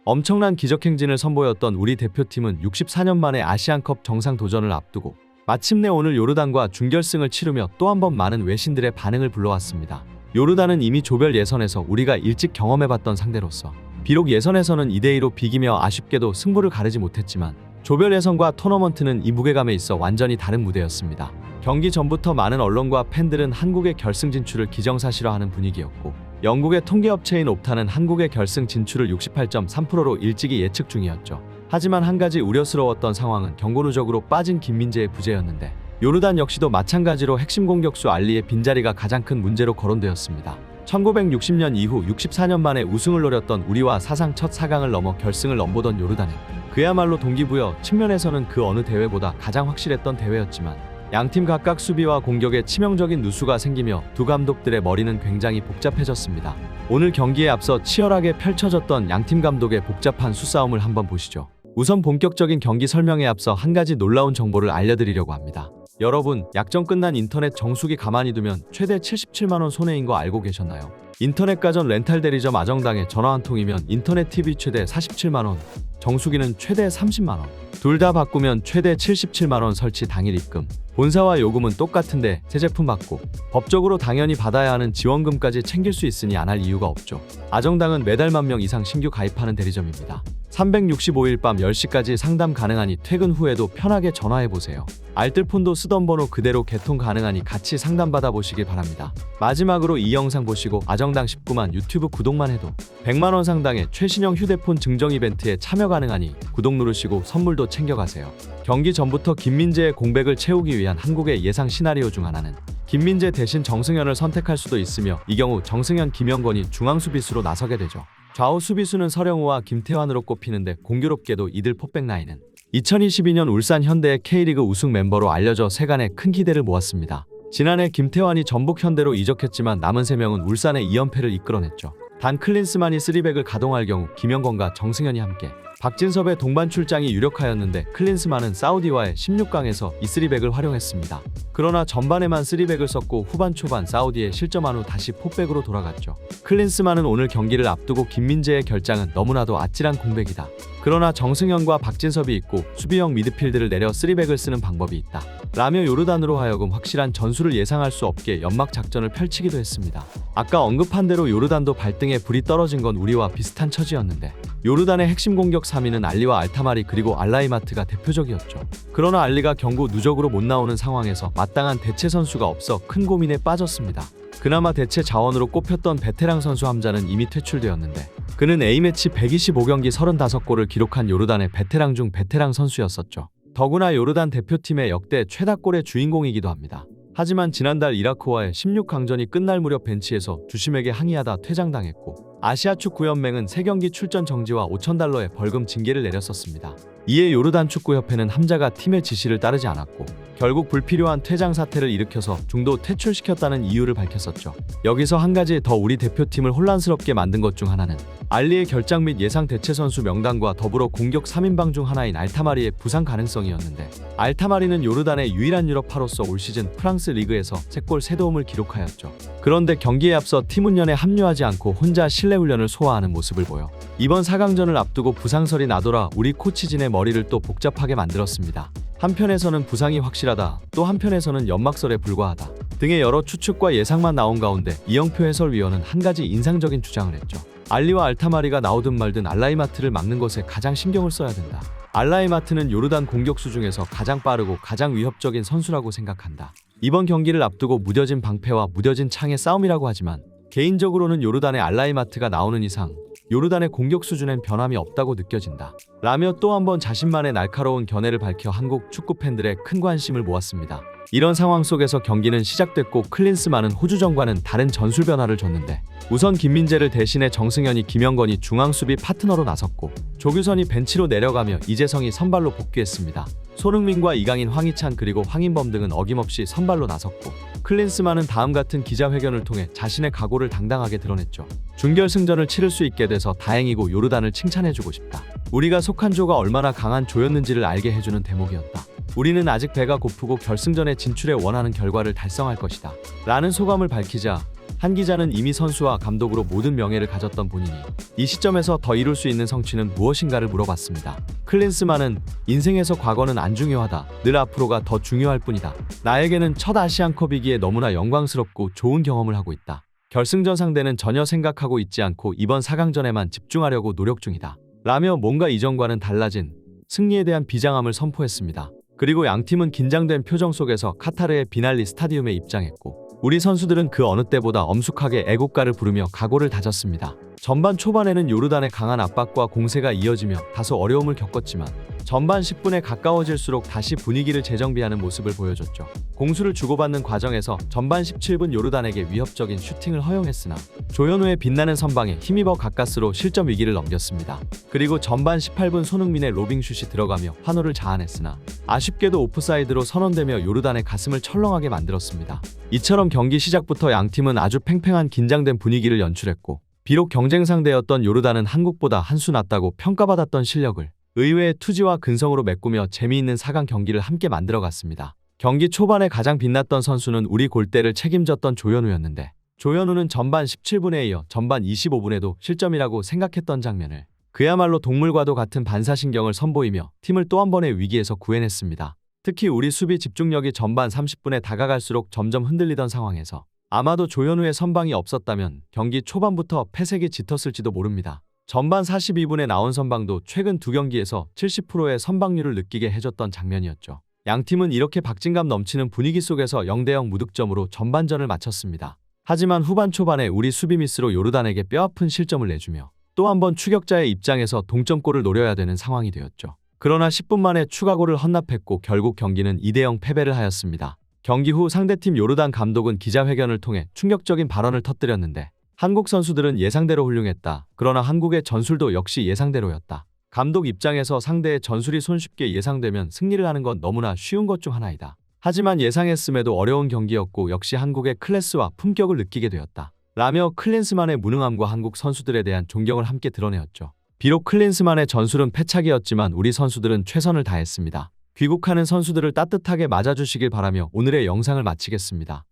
엄청난 기적행진을 선보였던 우리 대표팀은 64년 만에 아시안컵 정상 도전을 앞두고 마침내 오늘 요르단과 준결승을 치르며 또 한 번 많은 외신들의 반응을 불러왔습니다. 요르단은 이미 조별 예선에서 우리가 일찍 경험해봤던 상대로서 비록 예선에서는 2대2로 비기며 아쉽게도 승부를 가르지 못했지만 조별 예선과 토너먼트는 이 무게감에 있어 완전히 다른 무대였습니다. 경기 전부터 많은 언론과 팬들은 한국의 결승 진출을 기정사실화하는 분위기였고 영국의 통계업체인 옵타는 한국의 결승 진출을 68.3%로 일찍이 예측 중이었죠. 하지만 한 가지 우려스러웠던 상황은 경고 누적으로 빠진 김민재의 부재였는데 요르단 역시도 마찬가지로 핵심 공격수 알리의 빈자리가 가장 큰 문제로 거론되었습니다. 1960년 이후 64년 만에 우승을 노렸던 우리와 사상 첫 4강을 넘어 결승을 넘보던 요르단은 그야말로 동기부여 측면에서는 그 어느 대회보다 가장 확실했던 대회였지만 양팀 각각 수비와 공격에 치명적인 누수가 생기며 두 감독들의 머리는 굉장히 복잡해졌습니다. 오늘 경기에 앞서 치열하게 펼쳐졌던 양팀 감독의 복잡한 수싸움을 한번 보시죠. 우선 본격적인 경기 설명에 앞서 한 가지 놀라운 정보를 알려드리려고 합니다. 여러분, 약정 끝난 인터넷 정수기 가만히 두면 최대 77만원 손해인 거 알고 계셨나요? 인터넷 가전 렌탈 대리점 아정당에 전화 한 통이면 인터넷 TV 최대 47만원, 정수기는 최대 30만원, 둘 다 바꾸면 최대 77만원 설치 당일 입금. 본사와 요금은 똑같은데 새 제품 받고 법적으로 당연히 받아야 하는 지원금까지 챙길 수 있으니 안 할 이유가 없죠. 아정당은 매달 10,000명 이상 신규 가입하는 대리점입니다. 365일 밤 10시까지 상담 가능하니 퇴근 후에도 편하게 전화해보세요. 알뜰폰도 쓰던 번호 그대로 개통 가능하니 같이 상담받아 보시길 바랍니다. 마지막으로 이 영상 보시고 아정당 19만 유튜브 구독만 해도 100만원 상당의 최신형 휴대폰 증정 이벤트에 참여 가능하니 구독 누르시고 선물도 챙겨가세요. 경기 전부터 김민재의 공백을 채우기 위한 한국의 예상 시나리오 중 하나는 김민재 대신 정승현을 선택할 수도 있으며 이 경우 정승현, 김영권이 중앙 수비수로 나서게 되죠. 좌우 수비수는 서령우와 김태환으로 꼽히는데 공교롭게도 이들 포백 라인은 2022년 울산 현대의 K리그 우승 멤버로 알려져 세간에 큰 기대를 모았습니다. 지난해 김태환이 전북 현대로 이적했지만 남은 3명은 울산의 2연패를 이끌어냈죠. 단 클린스만이 3백을 가동할 경우 김영권과 정승현이 함께 박진섭의 동반 출장이 유력하였는데 클린스만은 사우디와의 16강에서 이 3백을 활용했습니다. 그러나 전반에만 3백을 썼고 후반 초반 사우디에 실점한 후 다시 포백으로 돌아갔죠. 클린스만은 오늘 경기를 앞두고 김민재의 결장은 너무나도 아찔한 공백이다. 그러나 정승현과 박진섭이 있고 수비형 미드필드를 내려 3백을 쓰는 방법이 있다. 라며 요르단으로 하여금 확실한 전술을 예상할 수 없게 연막 작전을 펼치기도 했습니다. 아까 언급한 대로 요르단도 발등에 불이 떨어진 건 우리와 비슷한 처지였는데 요르단의 핵심 공격 3위는 알리와 알타마리 그리고 알라이마트가 대표적이었죠. 그러나 알리가 경고 누적으로 못 나오는 상황에서 마땅한 대체 선수가 없어 큰 고민에 빠졌습니다. 그나마 대체 자원으로 꼽혔던 베테랑 선수 함자는 이미 퇴출되었는데 그는 A매치 125경기 35골을 기록한 요르단의 베테랑 중 베테랑 선수였었죠. 더구나 요르단 대표팀의 역대 최다골의 주인공이기도 합니다. 하지만 지난달 이라크와의 16강전이 끝날 무렵 벤치에서 주심에게 항의하다 퇴장당했고 아시아축구연맹은 3경기 출전 정지와 $5,000의 벌금 징계를 내렸었습니다. 이에 요르단 축구협회는 함자가 팀의 지시를 따르지 않았고 결국 불필요한 퇴장 사태를 일으켜서 중도 퇴출시켰다는 이유를 밝혔었죠. 여기서 한 가지 더 우리 대표팀을 혼란스럽게 만든 것 중 하나는 알리의 결장 및 예상 대체 선수 명단과 더불어 공격 3인방 중 하나인 알타마리의 부상 가능성이었는데 알타마리는 요르단의 유일한 유럽파로서 올 시즌 프랑스 리그에서 3골 3도움을 기록하였죠. 그런데 경기에 앞서 팀 훈련에 합류하지 않고 혼자 실내 훈련을 소화하는 모습을 보여 이번 4강전을 앞두고 부상설이 나돌아 우리 코치진의 머리를 또 복잡하게 만들었습니다. 한편에서는 부상이 확실하다, 또 한편에서는 연막설에 불과하다 등의 여러 추측과 예상만 나온 가운데 이영표 해설위원은 한 가지 인상적인 주장을 했죠. 알리와 알타마리가 나오든 말든 알라이마트를 막는 것에 가장 신경을 써야 된다. 알라이마트는 요르단 공격수 중에서 가장 빠르고 가장 위협적인 선수라고 생각한다. 이번 경기를 앞두고 무뎌진 방패와 무뎌진 창의 싸움이라고 하지만 개인적으로는 요르단의 알라이마트가 나오는 이상 요르단의 공격 수준엔 변함이 없다고 느껴진다. 라며 또 한 번 자신만의 날카로운 견해를 밝혀 한국 축구 팬들의 큰 관심을 모았습니다. 이런 상황 속에서 경기는 시작됐고 클린스만은 호주전과는 다른 전술 변화를 줬는데 우선 김민재를 대신해 정승현이 김영권이 중앙수비 파트너로 나섰고 조규선이 벤치로 내려가며 이재성이 선발로 복귀했습니다. 손흥민과 이강인, 황희찬 그리고 황인범 등은 어김없이 선발로 나섰고 클린스만은 다음 같은 기자회견을 통해 자신의 각오를 당당하게 드러냈죠. 준결승전을 치를 수 있게 돼서 다행이고 요르단을 칭찬해주고 싶다. 우리가 속한 조가 얼마나 강한 조였는지를 알게 해주는 대목이었다. 우리는 아직 배가 고프고 결승전에 진출에 원하는 결과를 달성할 것이다. 라는 소감을 밝히자 한 기자는 이미 선수와 감독으로 모든 명예를 가졌던 본인이 이 시점에서 더 이룰 수 있는 성취는 무엇인가를 물어봤습니다. 클린스만은 인생에서 과거는 안 중요하다. 늘 앞으로가 더 중요할 뿐이다. 나에게는 첫 아시안컵이기에 너무나 영광스럽고 좋은 경험을 하고 있다. 결승전 상대는 전혀 생각하고 있지 않고 이번 4강전에만 집중하려고 노력 중이다. 라며 뭔가 이전과는 달라진 승리에 대한 비장함을 선포했습니다. 그리고 양팀은 긴장된 표정 속에서 카타르의 비날리 스타디움에 입장했고 우리 선수들은 그 어느 때보다 엄숙하게 애국가를 부르며 각오를 다졌습니다. 전반 초반에는 요르단의 강한 압박과 공세가 이어지며 다소 어려움을 겪었지만 전반 10분에 가까워질수록 다시 분위기를 재정비하는 모습을 보여줬죠. 공수를 주고받는 과정에서 전반 17분 요르단에게 위협적인 슈팅을 허용했으나 조현우의 빛나는 선방에 힘입어 가까스로 실점 위기를 넘겼습니다. 그리고 전반 18분 손흥민의 로빙슛이 들어가며 환호를 자아냈으나 아쉽게도 오프사이드로 선언되며 요르단의 가슴을 철렁하게 만들었습니다. 이처럼 경기 시작부터 양팀은 아주 팽팽한 긴장된 분위기를 연출했고 비록 경쟁 상대였던 요르단은 한국보다 한 수 낫다고 평가받았던 실력을 의외의 투지와 근성으로 메꾸며 재미있는 4강 경기를 함께 만들어갔습니다. 경기 초반에 가장 빛났던 선수는 우리 골대를 책임졌던 조현우였는데 조현우는 전반 17분에 이어 전반 25분에도 실점이라고 생각했던 장면을 그야말로 동물과도 같은 반사신경을 선보이며 팀을 또 한 번의 위기에서 구해냈습니다. 특히 우리 수비 집중력이 전반 30분에 다가갈수록 점점 흔들리던 상황에서 아마도 조현우의 선방이 없었다면 경기 초반부터 패색이 짙었을지도 모릅니다. 전반 42분에 나온 선방도 최근 두 경기에서 70%의 선방률을 느끼게 해줬던 장면이었죠. 양팀은 이렇게 박진감 넘치는 분위기 속에서 0대0 무득점으로 전반전을 마쳤습니다. 하지만 후반 초반에 우리 수비 미스로 요르단에게 뼈아픈 실점을 내주며 또 한 번 추격자의 입장에서 동점골을 노려야 되는 상황이 되었죠. 그러나 10분 만에 추가골을 헌납했고 결국 경기는 2대0 패배를 하였습니다. 경기 후 상대팀 요르단 감독은 기자회견을 통해 충격적인 발언을 터뜨렸는데 한국 선수들은 예상대로 훌륭했다. 그러나 한국의 전술도 역시 예상대로였다. 감독 입장에서 상대의 전술이 손쉽게 예상되면 승리를 하는 건 너무나 쉬운 것 중 하나이다. 하지만 예상했음에도 어려운 경기였고 역시 한국의 클래스와 품격을 느끼게 되었다. 라며 클린스만의 무능함과 한국 선수들에 대한 존경을 함께 드러내었죠. 비록 클린스만의 전술은 패착이었지만 우리 선수들은 최선을 다했습니다. 귀국하는 선수들을 따뜻하게 맞아주시길 바라며 오늘의 영상을 마치겠습니다.